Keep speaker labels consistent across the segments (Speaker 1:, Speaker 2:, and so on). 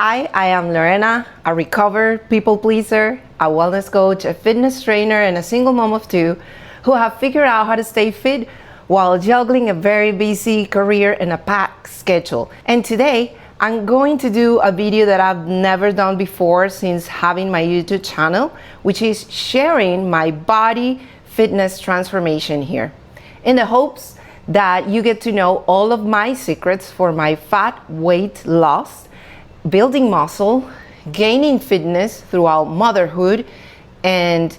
Speaker 1: Hi, I am Lorena, a recovered people pleaser, a wellness coach, a fitness trainer, and a single mom of two who have figured out how to stay fit while juggling a very busy career and a packed schedule. And today, I'm going to do a video that I've never done before since having my YouTube channel, which is sharing my body fitness transformation here, in the hopes that you get to know all of my secrets for my fat weight loss, building muscle, gaining fitness throughout motherhood, and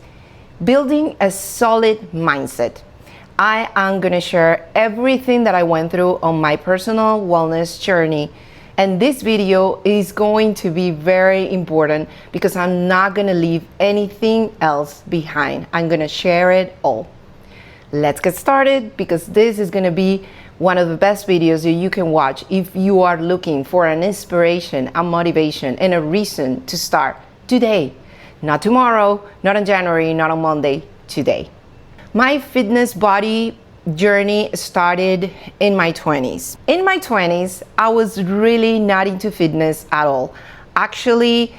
Speaker 1: building a solid mindset. I am going to share everything that I went through on my personal wellness journey. And this video is going to be very important because I'm not going to leave anything else behind. I'm going to share it all. Let's get started, because this is going to be one of the best videos that you can watch if you are looking for an inspiration, a motivation, and a reason to start today. Not tomorrow, not in January, not on Monday, today. My fitness body journey started in my 20s. In my 20s, I was really not into fitness at all. Actually,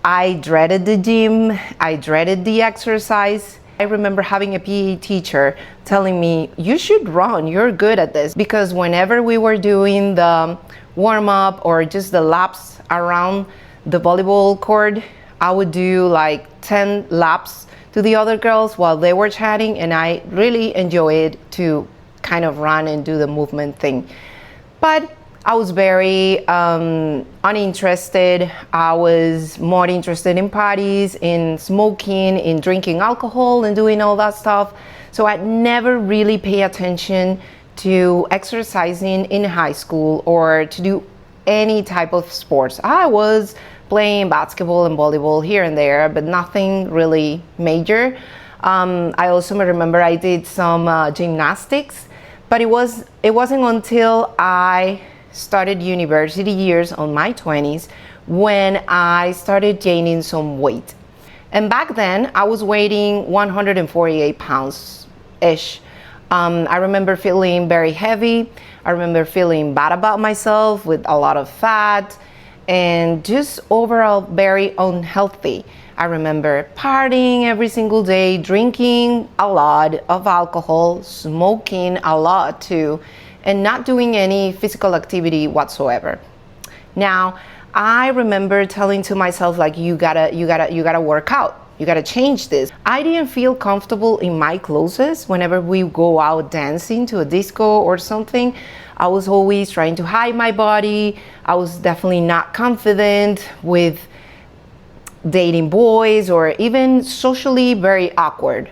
Speaker 1: I dreaded the gym, I dreaded the exercise. I remember having a PE teacher telling me, you should run, you're good at this. Because whenever we were doing the warm-up or just the laps around the volleyball court, I would do like 10 laps to the other girls while they were chatting, and I really enjoyed to kind of run and do the movement thing. But I was very uninterested. I was more interested in parties, in smoking, in drinking alcohol and doing all that stuff. So I never really paid attention to exercising in high school or to do any type of sports. I was playing basketball and volleyball here and there, but nothing really major. I also remember I did some gymnastics, but it wasn't until I started university years on my 20s when I started gaining some weight. And back then I was weighing 148 pounds-ish. I remember feeling very heavy. I remember feeling bad about myself with a lot of fat and just overall very unhealthy. I remember partying every single day, drinking a lot of alcohol, smoking a lot too, and not doing any physical activity whatsoever. Now, I remember telling to myself, like, you gotta work out. You gotta change this. I didn't feel comfortable in my clothes whenever we go out dancing to a disco or something. I was always trying to hide my body. I was definitely not confident with dating boys, or even socially very awkward,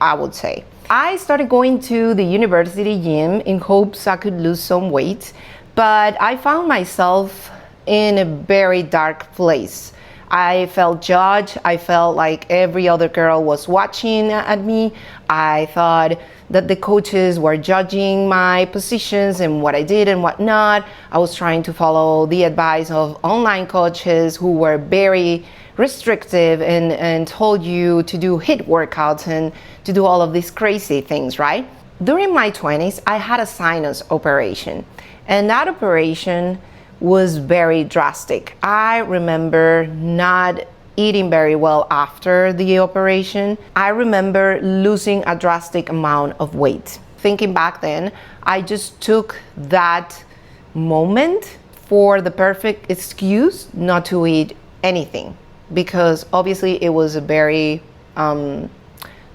Speaker 1: I would say. I started going to the university gym in hopes I could lose some weight, but I found myself in a very dark place. I felt judged. I felt like every other girl was watching at me. I thought that the coaches were judging my positions and what I did and what not. I was trying to follow the advice of online coaches who were very restrictive and told you to do HIIT workouts and to do all of these crazy things, right? During my 20s, I had a sinus operation, and that operation was very drastic. I remember not eating very well after the operation. I remember losing a drastic amount of weight. Thinking back then, I just took that moment for the perfect excuse not to eat anything, because obviously it was a very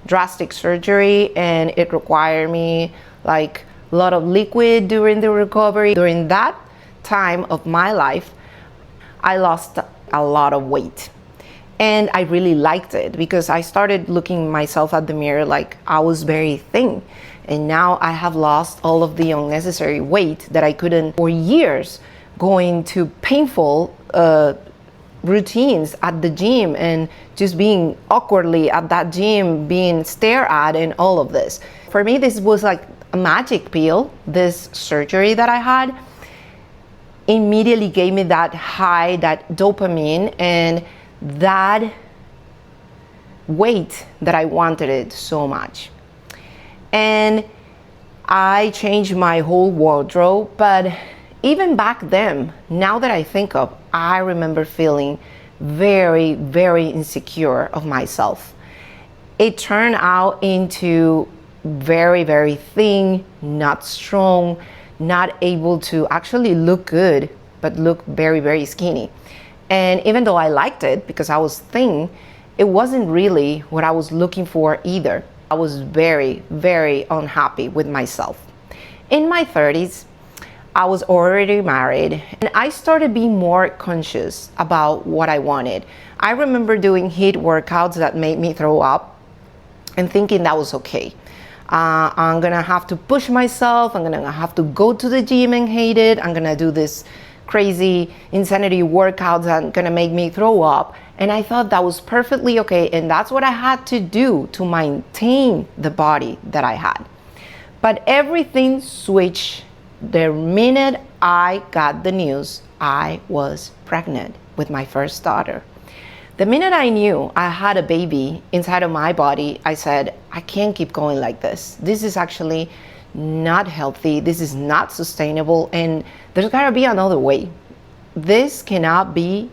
Speaker 1: drastic surgery and it required me like a lot of liquid during the recovery. During that time of my life, I lost a lot of weight, and I really liked it because I started looking myself at the mirror like I was very thin, and now I have lost all of the unnecessary weight that I couldn't for years, going to painful routines at the gym and just being awkwardly at that gym, being stared at, and all of this. For me, this was like a magic pill. This surgery that I had immediately gave me that high, that dopamine, and that weight that I wanted it so much. And I changed my whole wardrobe, but Even back then, now that I think of, I remember feeling very, very insecure of myself. It turned out into very, very thin, not strong, not able to actually look good, but look very, very skinny. And even though I liked it because I was thin, it wasn't really what I was looking for either. I was very, very unhappy with myself. In my 30s, I was already married and I started being more conscious about what I wanted. I remember doing HIIT workouts that made me throw up and thinking that was okay. I'm gonna have to push myself, I'm gonna have to go to the gym and hate it, I'm gonna do this crazy insanity workouts that are gonna make me throw up. And I thought that was perfectly okay, and that's what I had to do to maintain the body that I had. But everything switched the minute I got the news I was pregnant with my first daughter. The minute I knew I had a baby inside of my body, I said, I can't keep going like this. This is actually not healthy. This is not sustainable, and there's gotta be another way. This cannot be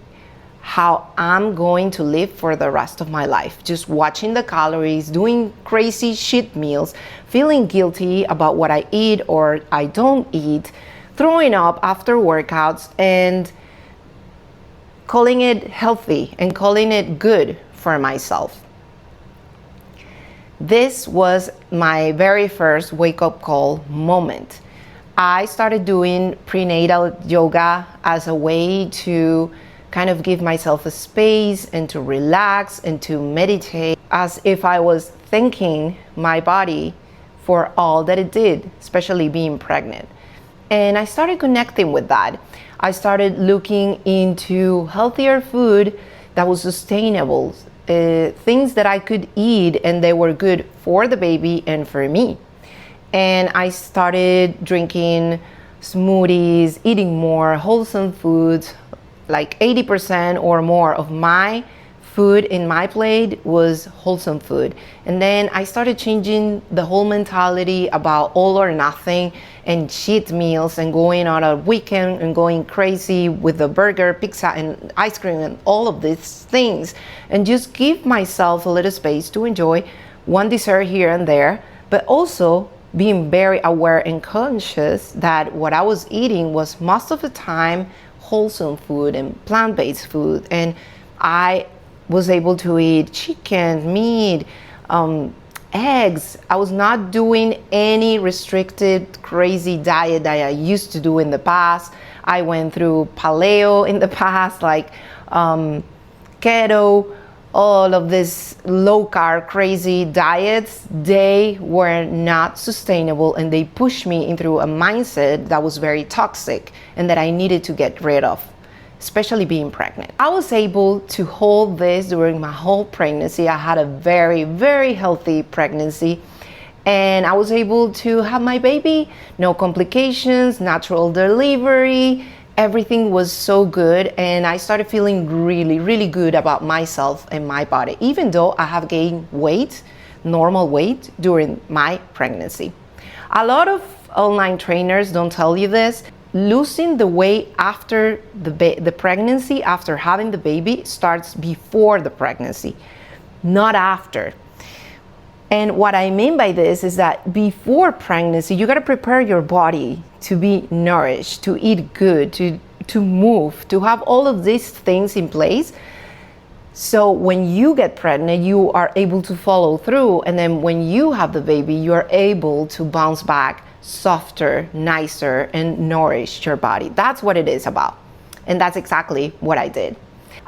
Speaker 1: how I'm going to live for the rest of my life. Just watching the calories, doing crazy shit meals, feeling guilty about what I eat or I don't eat, throwing up after workouts, and calling it healthy and calling it good for myself. This was my very first wake-up call moment. I started doing prenatal yoga as a way to kind of give myself a space and to relax and to meditate, as if I was thanking my body for all that it did, especially being pregnant. And I started connecting with that. I started looking into healthier food that was sustainable, things that I could eat and they were good for the baby and for me. And I started drinking smoothies, eating more wholesome foods. Like 80% or more of my food in my plate was wholesome food. And then I started changing the whole mentality about all or nothing and cheat meals and going on a weekend and going crazy with the burger, pizza, and ice cream and all of these things, and just give myself a little space to enjoy one dessert here and there, but also being very aware and conscious that what I was eating was most of the time wholesome food and plant-based food. And I was able to eat chicken, meat, eggs. I was not doing any restricted crazy diet that I used to do in the past. I went through paleo in the past, like keto, all of these low carb crazy diets. They were not sustainable and they pushed me into a mindset that was very toxic and that I needed to get rid of, especially being pregnant. I was able to hold this during my whole pregnancy. I had a very, very healthy pregnancy and I was able to have my baby, no complications, natural delivery. Everything was so good and I started feeling really, really good about myself and my body, even though I have gained weight, normal weight, during my pregnancy. A lot of online trainers don't tell you this. Losing the weight after the pregnancy, after having the baby, starts before the pregnancy, not after. And what I mean by this is that before pregnancy, you got to prepare your body to be nourished, to eat good, to move, to have all of these things in place. So when you get pregnant, you are able to follow through. And then when you have the baby, you are able to bounce back softer, nicer, and nourish your body. That's what it is about. And that's exactly what I did.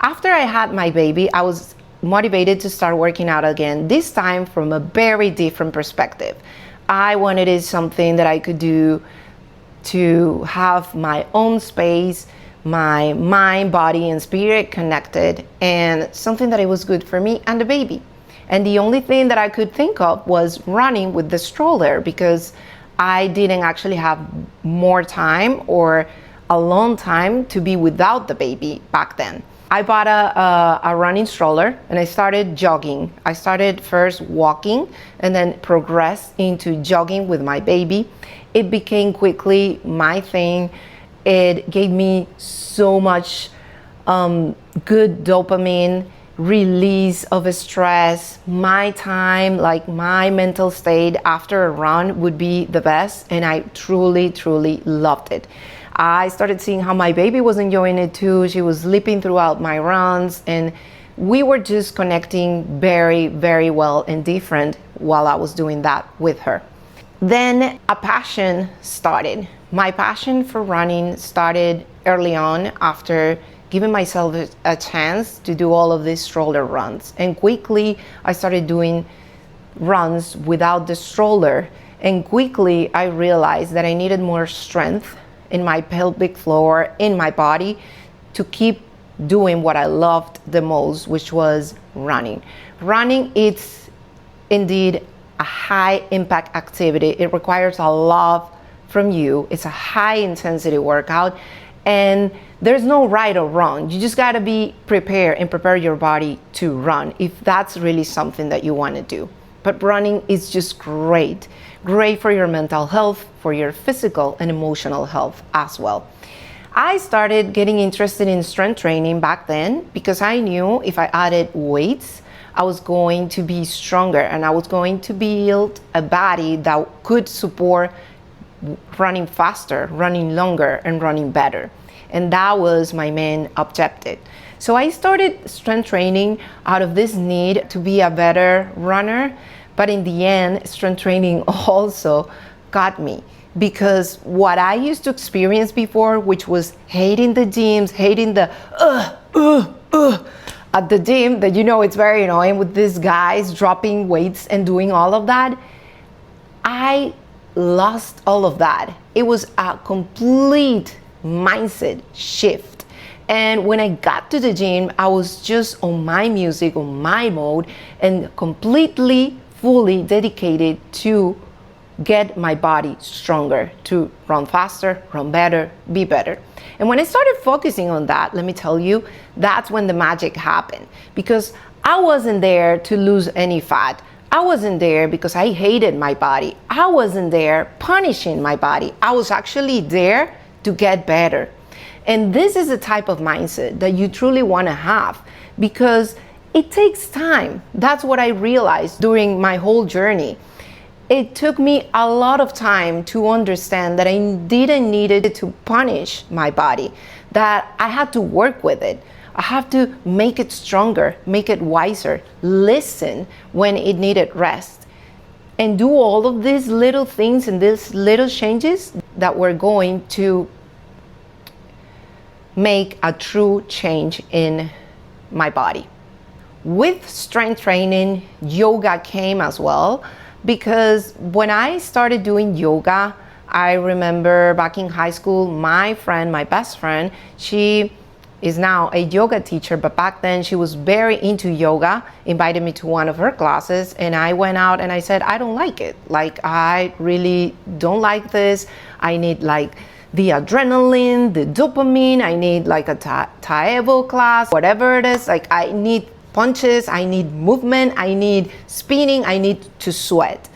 Speaker 1: After I had my baby, I was motivated to start working out again, this time from a very different perspective. I wanted something that I could do to have my own space, my mind, body, and spirit connected, and something that it was good for me and the baby. And the only thing that I could think of was running with the stroller, because I didn't actually have more time or a long time to be without the baby back then. I bought a running stroller and I started jogging. I started first walking and then progressed into jogging with my baby. It became quickly my thing. It gave me so much good dopamine, release of stress. My time, like my mental state after a run would be the best, and I truly, truly loved it. I started seeing how my baby was enjoying it too. She was sleeping throughout my runs, and we were just connecting very, very well and different while I was doing that with her. Then a passion started. My passion for running started early on after giving myself a chance to do all of these stroller runs. And quickly I started doing runs without the stroller. And quickly I realized that I needed more strength in my pelvic floor, in my body, to keep doing what I loved the most, which was running. Running, it's indeed a high impact activity. It requires a lot from you. It's a high intensity workout, and there's no right or wrong. You just gotta be prepared and prepare your body to run if that's really something that you wanna do. But running is just great. Great for your mental health, for your physical and emotional health as well. I started getting interested in strength training back then because I knew if I added weights, I was going to be stronger and I was going to build a body that could support running faster, running longer, and running better. And that was my main objective. So I started strength training out of this need to be a better runner. But in the end, strength training also got me, because what I used to experience before, which was hating the gyms, hating the at the gym, that it's very annoying with these guys dropping weights and doing all of that, I lost all of that. It was a complete mindset shift. And when I got to the gym, I was just on my music, on my mode, and completely, fully dedicated to get my body stronger, to run faster, run better, be better. And when I started focusing on that, let me tell you, that's when the magic happened. Because I wasn't there to lose any fat. I wasn't there because I hated my body. I wasn't there punishing my body. I was actually there to get better. And this is the type of mindset that you truly want to have, because it takes time. That's what I realized during my whole journey. It took me a lot of time to understand that I didn't need it to punish my body, that I had to work with it. I have to make it stronger, make it wiser, listen when it needed rest, and do all of these little things and these little changes that were going to make a true change in my body. With strength training, yoga came as well, because when I started doing yoga, I remember back in high school, my best friend, she is now a yoga teacher, but back then she was very into yoga, invited me to one of her classes, and I went out and I said, I don't like it. Like, I really don't like this. I need the adrenaline, the dopamine. I need a Taevo class, whatever it is. I need punches, I need movement, I need spinning, I need to sweat.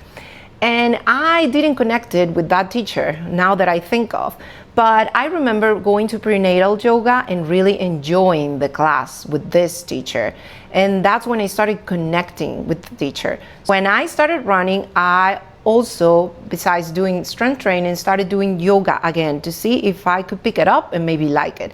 Speaker 1: And I didn't connect it with that teacher, now that I think of. But I remember going to prenatal yoga and really enjoying the class with this teacher. And that's when I started connecting with the teacher. When I started running, I also, besides doing strength training, started doing yoga again to see if I could pick it up and maybe like it.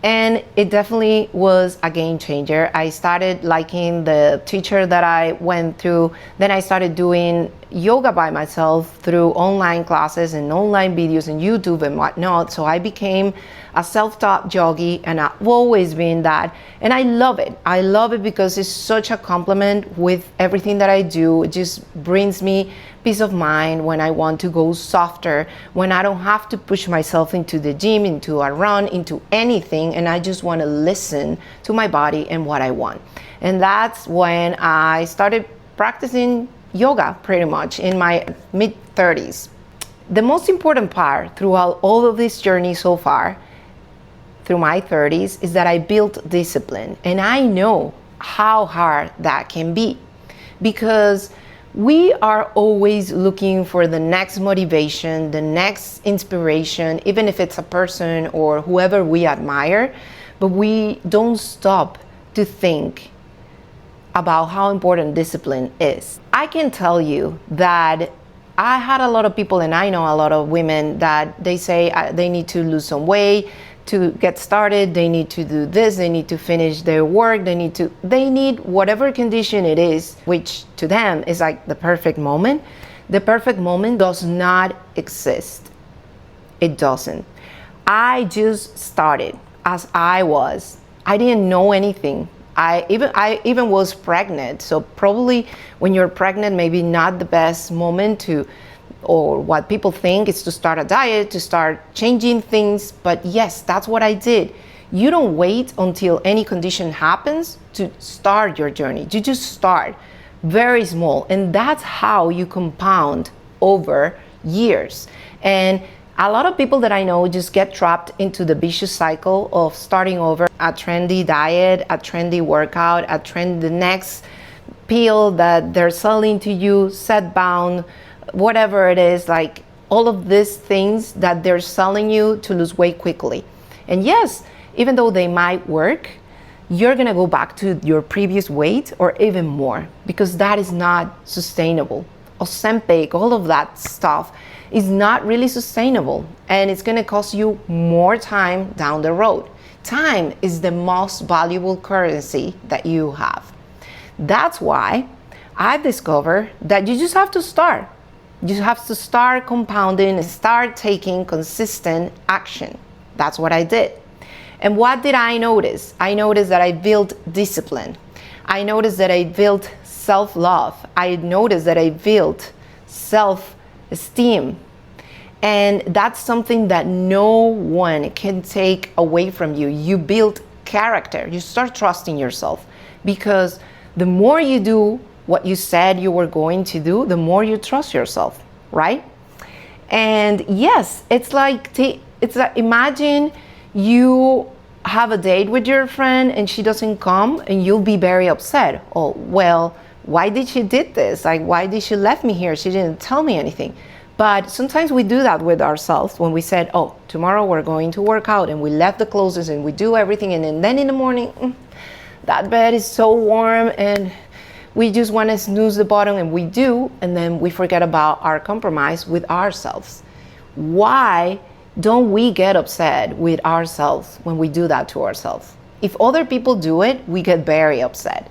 Speaker 1: And it definitely was a game changer. I started liking the teacher that I went through. Then I started doing yoga by myself through online classes and online videos and YouTube and whatnot. So I became a self-taught yogi, and I've always been that. And I love it. I love it because it's such a complement with everything that I do. It just brings me peace of mind when I want to go softer, when I don't have to push myself into the gym, into a run, into anything, and I just want to listen to my body and what I want. And that's when I started practicing yoga pretty much in my mid-30s. The most important part throughout all of this journey so far, through my 30s, is that I built discipline. And I know how hard that can be, because We are always looking for the next motivation, the next inspiration, even if it's a person or whoever we admire, but we don't stop to think about how important discipline is. I can tell you that I had a lot of people, and I know a lot of women, that they say they need to lose some weight to get started, they need to do this, they need to finish their work, they need whatever condition it is, which to them is like the perfect moment. The perfect moment does not exist. It doesn't. I just started as I was. I didn't know anything. I even was pregnant, so probably when you're pregnant, maybe not the best moment to, or what people think is to start a diet, to start changing things. But yes, that's what I did. You don't wait until any condition happens to start your journey. You just start very small, and that's how you compound over years. And a lot of people that I know just get trapped into the vicious cycle of starting over a trendy diet, a trendy workout, the next pill that they're selling to you, set bound, whatever it is, like all of these things that they're selling you to lose weight quickly. And yes, even though they might work, you're gonna go back to your previous weight or even more, because that is not sustainable. Ozempic, all of that stuff is not really sustainable, and it's gonna cost you more time down the road. Time is the most valuable currency that you have. That's why I've discovered that you just have to start. You have to start compounding and start taking consistent action. That's what I did. And what did I notice? I noticed that I built discipline. I noticed that I built self-love. I noticed that I built self-esteem. And that's something that no one can take away from you. You build character. You start trusting yourself, because the more you do what you said you were going to do, the more you trust yourself, right? And yes, it's like imagine you have a date with your friend and she doesn't come, and you'll be very upset. Oh, well, why did she did this? Like, why did she left me here? She didn't tell me anything. But sometimes we do that with ourselves when we said, oh, tomorrow we're going to work out, and we left the clothes and we do everything, and then in the morning, that bed is so warm and we just want to snooze the bottom, and we do, and then we forget about our compromise with ourselves. Why don't we get upset with ourselves when we do that to ourselves? If other people do it, we get very upset,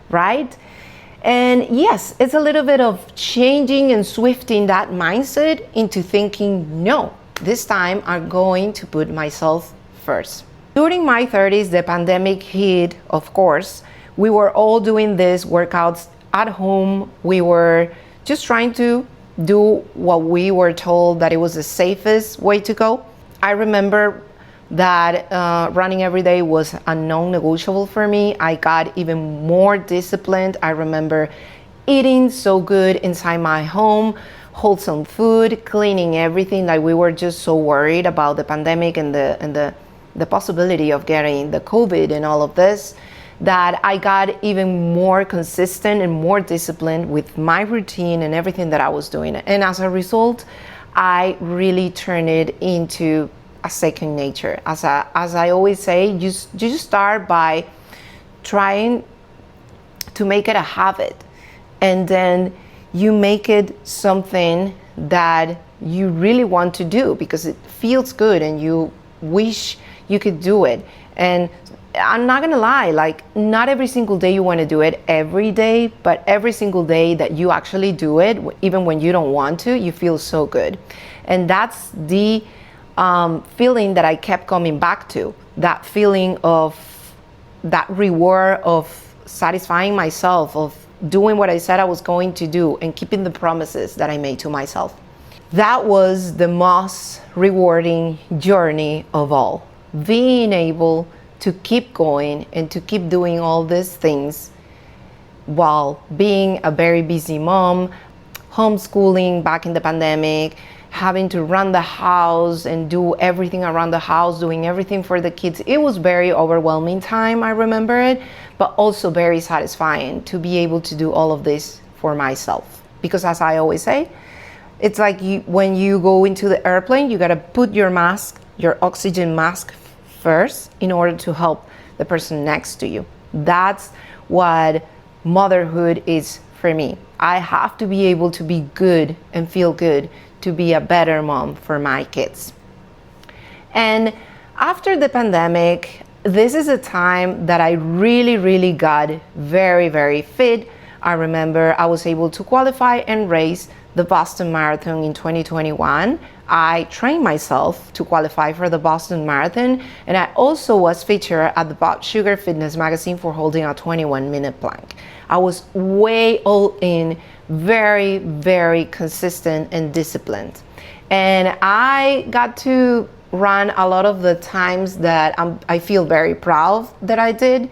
Speaker 1: right? And yes, it's a little bit of changing and swifting that mindset into thinking, no, this time I'm going to put myself first. During my 30s, the pandemic hit, of course. We were all doing these workouts at home. We were just trying to do what we were told that it was the safest way to go. I remember that running every day was a non-negotiable for me. I got even more disciplined. I remember eating so good inside my home, wholesome food, cleaning everything. Like, we were just so worried about the pandemic and the possibility of getting the COVID and all of this, that I got even more consistent and more disciplined with my routine and everything that I was doing. And as a result, I really turned it into a second nature. As I always say, you just start by trying to make it a habit, and then you make it something that you really want to do because it feels good and you wish you could do it. And I'm not gonna lie, like, not every single day you want to do it every day, but every single day that you actually do it, even when you don't want to, you feel so good. And that's the feeling that I kept coming back to, that feeling of that reward of satisfying myself, of doing what I said I was going to do and keeping the promises that I made to myself. That was the most rewarding journey of all, being able to keep going and to keep doing all these things while being a very busy mom, homeschooling back in the pandemic, having to run the house and do everything around the house, doing everything for the kids. It was very overwhelming time, I remember it, but also very satisfying to be able to do all of this for myself. Because as I always say, it's like when you go into the airplane, you gotta put your mask, your oxygen mask first in order to help the person next to you. That's what motherhood is for me. I have to be able to be good and feel good to be a better mom for my kids. And after the pandemic, this is a time that I really got very, very fit. I remember I was able to qualify and race the Boston Marathon in 2021. I trained myself to qualify for the Boston Marathon, and I also was featured at the Bob Sugar Fitness magazine for holding a 21-minute plank. I was way all in, very consistent and disciplined. And I got to run a lot of the times that I feel very proud that I did,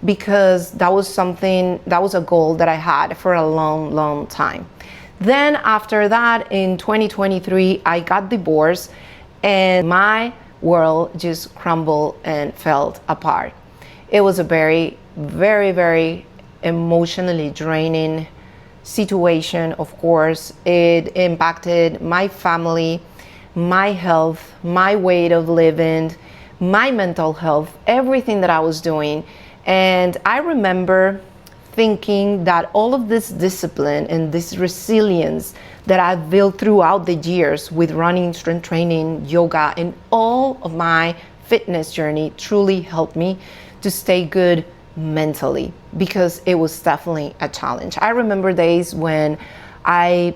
Speaker 1: because that was a goal that I had for a long time. Then after that, in 2023, I got divorced and my world just crumbled and fell apart. It was a very emotionally draining situation, of course. It impacted my family, my health, my way of living, my mental health, everything that I was doing. And I remember thinking that all of this discipline and this resilience that I've built throughout the years with running, strength training, yoga, and all of my fitness journey truly helped me to stay good mentally, because it was definitely a challenge. I remember days when I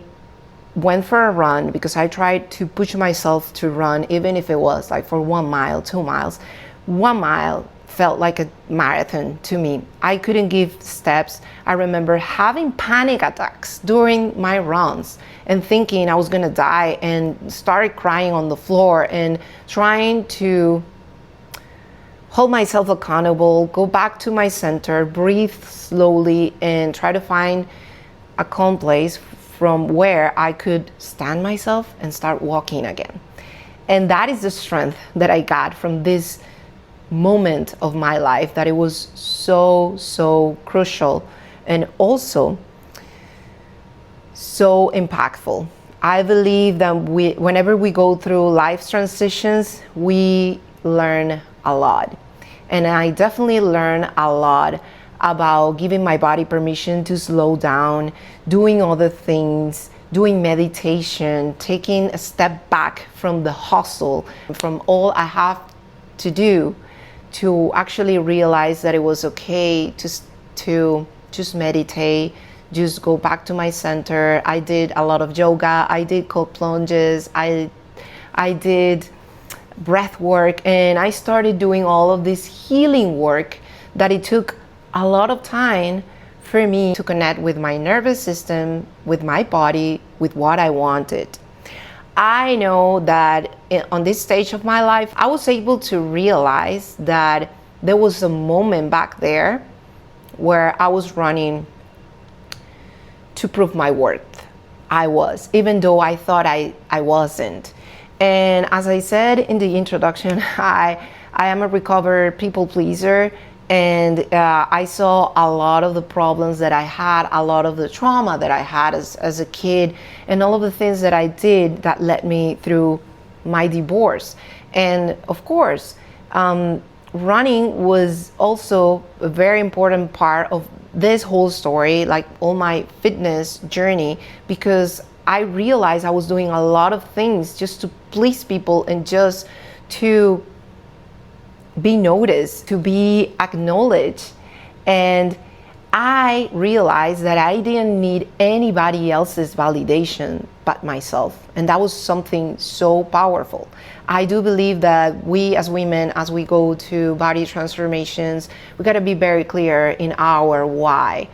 Speaker 1: went for a run, because I tried to push myself to run, even if it was like for 1 mile, 2 miles. 1 mile felt like a marathon to me. I couldn't give steps. I remember having panic attacks during my runs and thinking I was gonna die, and started crying on the floor and trying to hold myself accountable, go back to my center, breathe slowly, and try to find a calm place from where I could stand myself and start walking again. And that is the strength that I got from this moment of my life, that it was so crucial and also so impactful. I believe that whenever we go through life transitions, we learn a lot. And I definitely learned a lot about giving my body permission to slow down, doing other things, doing meditation, taking a step back from the hustle, from all I have to do, to actually realize that it was okay to just meditate, just go back to my center. I did a lot of yoga, I did cold plunges, I did breath work, and I started doing all of this healing work that it took a lot of time for me to connect with my nervous system, with my body, with what I wanted. I know that on this stage of my life, I was able to realize that there was a moment back there where I was running to prove my worth. I was, even though I thought I wasn't. And as I said in the introduction, I am a recovered people pleaser. And I saw a lot of the problems that I had, a lot of the trauma that I had as a kid, and all of the things that I did that led me through my divorce. And of course, running was also a very important part of this whole story, like all my fitness journey, because I realized I was doing a lot of things just to please people and just to be noticed, to be acknowledged. And I realized that I didn't need anybody else's validation but myself. And that was something so powerful. I do believe that we as women, as we go to body transformations, we gotta be very clear in our why.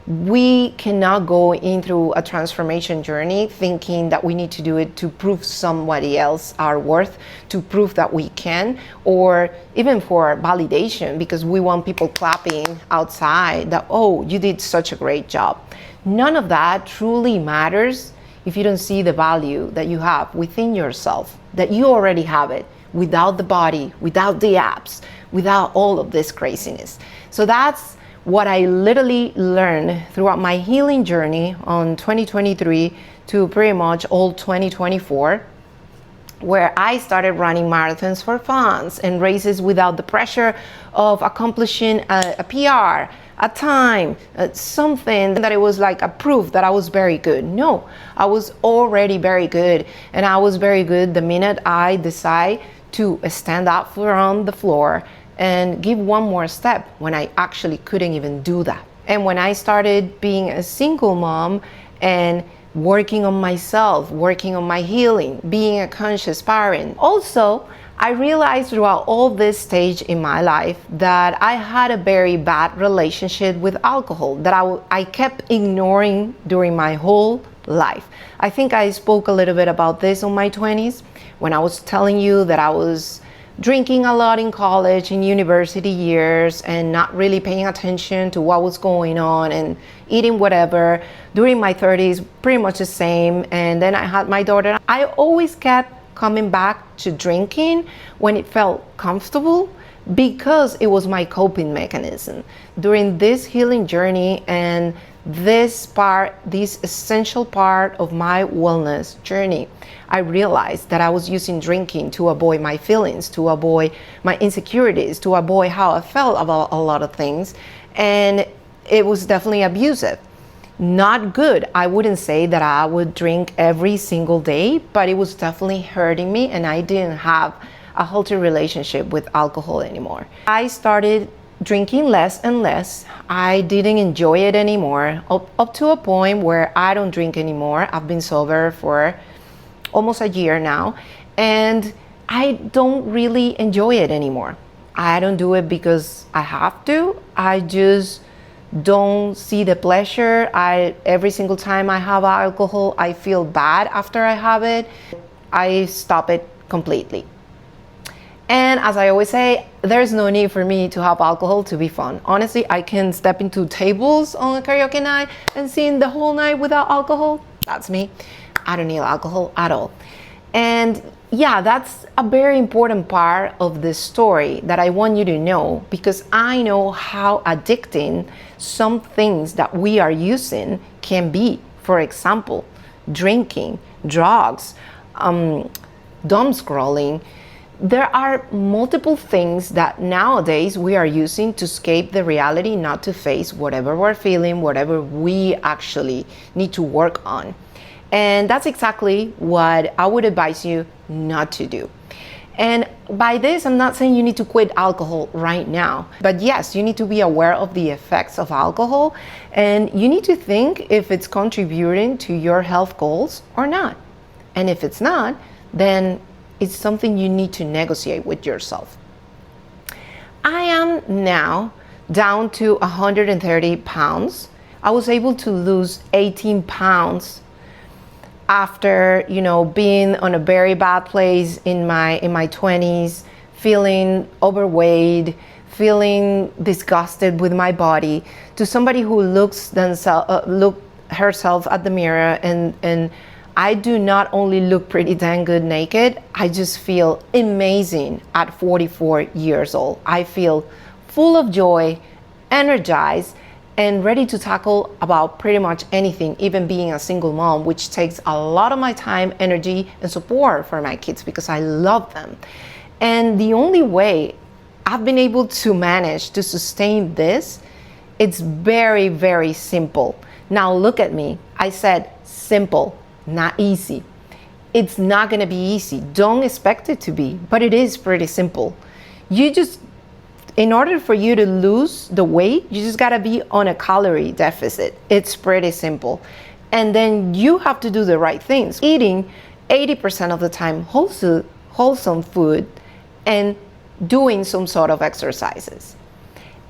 Speaker 1: We cannot go in through a transformation journey thinking that we need to do it to prove somebody else our worth, to prove that we can, or even for validation, because we want people clapping outside that, oh, you did such a great job. None of that truly matters if you don't see the value that you have within yourself, that you already have it, without the body, without the apps, without all of this craziness. So that's what I literally learned throughout my healing journey on 2023 to pretty much all 2024, where I started running marathons for fun and races without the pressure of accomplishing a PR, a time, something that it was like a proof that I was very good. No, I was already very good, and I was very good the minute I decide to stand up from the floor and give one more step when I actually couldn't even do that. And when I started being a single mom and working on myself, working on my healing, being a conscious parent. Also, I realized throughout all this stage in my life that I had a very bad relationship with alcohol that I kept ignoring during my whole life. I think I spoke a little bit about this on my 20s when I was telling you that I was drinking a lot in college and university years and not really paying attention to what was going on and eating whatever. During my 30s, pretty much the same. And then I had my daughter. I always kept coming back to drinking when it felt comfortable because it was my coping mechanism. During this healing journey and this essential part of my wellness journey, I realized that I was using drinking to avoid my feelings, to avoid my insecurities, to avoid how I felt about a lot of things. And it was definitely abusive. Not good. I wouldn't say that I would drink every single day, but it was definitely hurting me, and I didn't have a healthy relationship with alcohol anymore. I started drinking less and less. I didn't enjoy it anymore, up to a point where I don't drink anymore. I've been sober for almost a year now, and I don't really enjoy it anymore. I don't do it because I have to. I just don't see the pleasure. Every single time I have alcohol, I feel bad after I have it. I stop it completely. And as I always say, there's no need for me to have alcohol to be fun. Honestly, I can step into tables on a karaoke night and sing the whole night without alcohol. That's me. I don't need alcohol at all. And yeah, that's a very important part of this story that I want you to know, because I know how addicting some things that we are using can be. For example, drinking, drugs, doom scrolling. There are multiple things that nowadays we are using to escape the reality, not to face whatever we're feeling, whatever we actually need to work on. And that's exactly what I would advise you not to do. And by this, I'm not saying you need to quit alcohol right now, but yes, you need to be aware of the effects of alcohol, and you need to think if it's contributing to your health goals or not. And if it's not, then it's something you need to negotiate with yourself. I am now down to 130 pounds. I was able to lose 18 pounds after, being on a very bad place in my 20s, feeling overweight, feeling disgusted with my body, to somebody who looks herself at the mirror and I do not only look pretty dang good naked, I just feel amazing at 44 years old. I feel full of joy, energized, and ready to tackle about pretty much anything, even being a single mom, which takes a lot of my time, energy, and support for my kids because I love them. And the only way I've been able to manage to sustain this, it's very, very simple. Now look at me. I said simple, not easy. It's not gonna be easy. Don't expect it to be, but it is pretty simple. In order for you to lose the weight, you just gotta be on a calorie deficit. It's pretty simple. And then you have to do the right things. Eating 80% of the time wholesome food and doing some sort of exercises.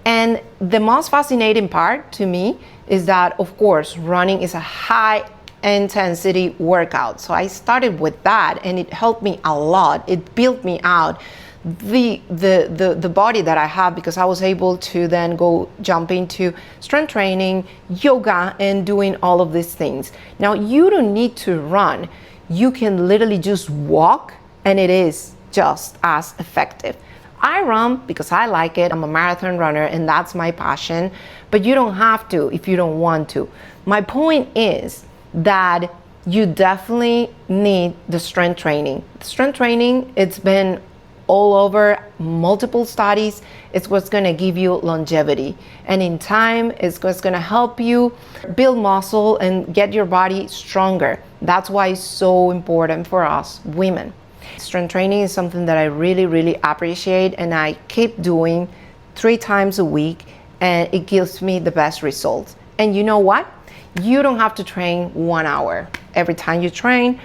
Speaker 1: And the most fascinating part to me is that, of course, running is a high intensity workout. So I started with that and it helped me a lot. It built me out the body that I have, because I was able to then go jump into strength training, yoga, and doing all of these things. Now you don't need to run. You can literally just walk and it is just as effective. I run because I like it. I'm a marathon runner and that's my passion, but you don't have to if you don't want to. My point is that you definitely need the strength training. Strength training, it's been all over multiple studies. It's what's going to give you longevity, and in time it's what's going to help you build muscle and get your body stronger. That's why it's so important for us women. Strength training is something that I really appreciate, and I keep doing 3 times a week, and it gives me the best results. And you know what? You don't have to train 1 hour every time you train.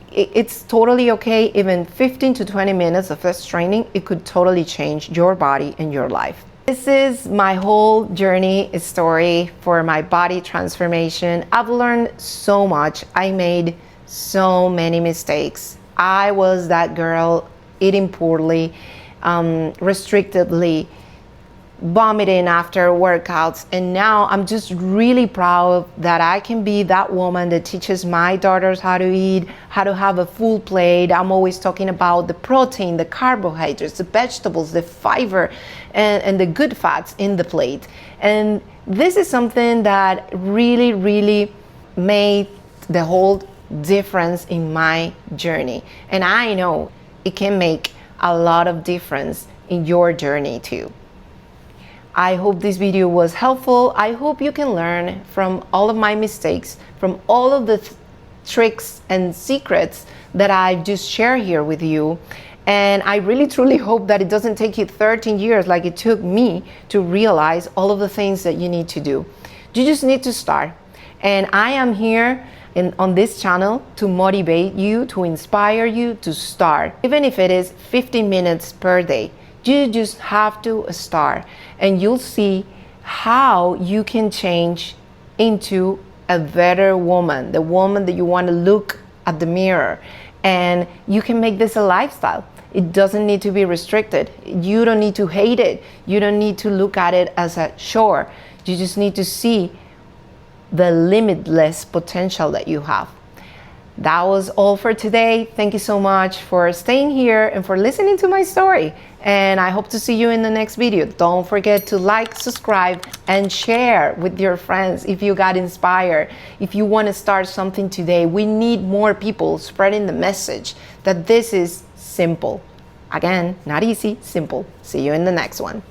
Speaker 1: It's totally okay. Even 15 to 20 minutes of this training, it could totally change your body and your life. This is my whole journey story for my body transformation. I've learned so much. I made so many mistakes. I was that girl eating poorly, restrictively, vomiting after workouts, and now I'm just really proud that I can be that woman that teaches my daughters how to eat, how to have a full plate. I'm always talking about the protein, the carbohydrates, the vegetables, the fiber, and the good fats in the plate. And this is something that really made the whole difference in my journey, and I know it can make a lot of difference in your journey too. I hope this video was helpful. I hope you can learn from all of my mistakes, from all of the tricks and secrets that I just shared here with you. And I really truly hope that it doesn't take you 13 years like it took me to realize all of the things that you need to do. You just need to start. And I am here on this channel to motivate you, to inspire you to start. Even if it is 15 minutes per day, you just have to start, and you'll see how you can change into a better woman, the woman that you want to look at the mirror. And you can make this a lifestyle. It doesn't need to be restricted. You don't need to hate it. You don't need to look at it as a chore. You just need to see the limitless potential that you have. That was all for today. Thank you so much for staying here and for listening to my story. And I hope to see you in the next video. Don't forget to like, subscribe, and share with your friends if you got inspired. If you want to start something today, we need more people spreading the message that this is simple. Again, not easy, simple. See you in the next one.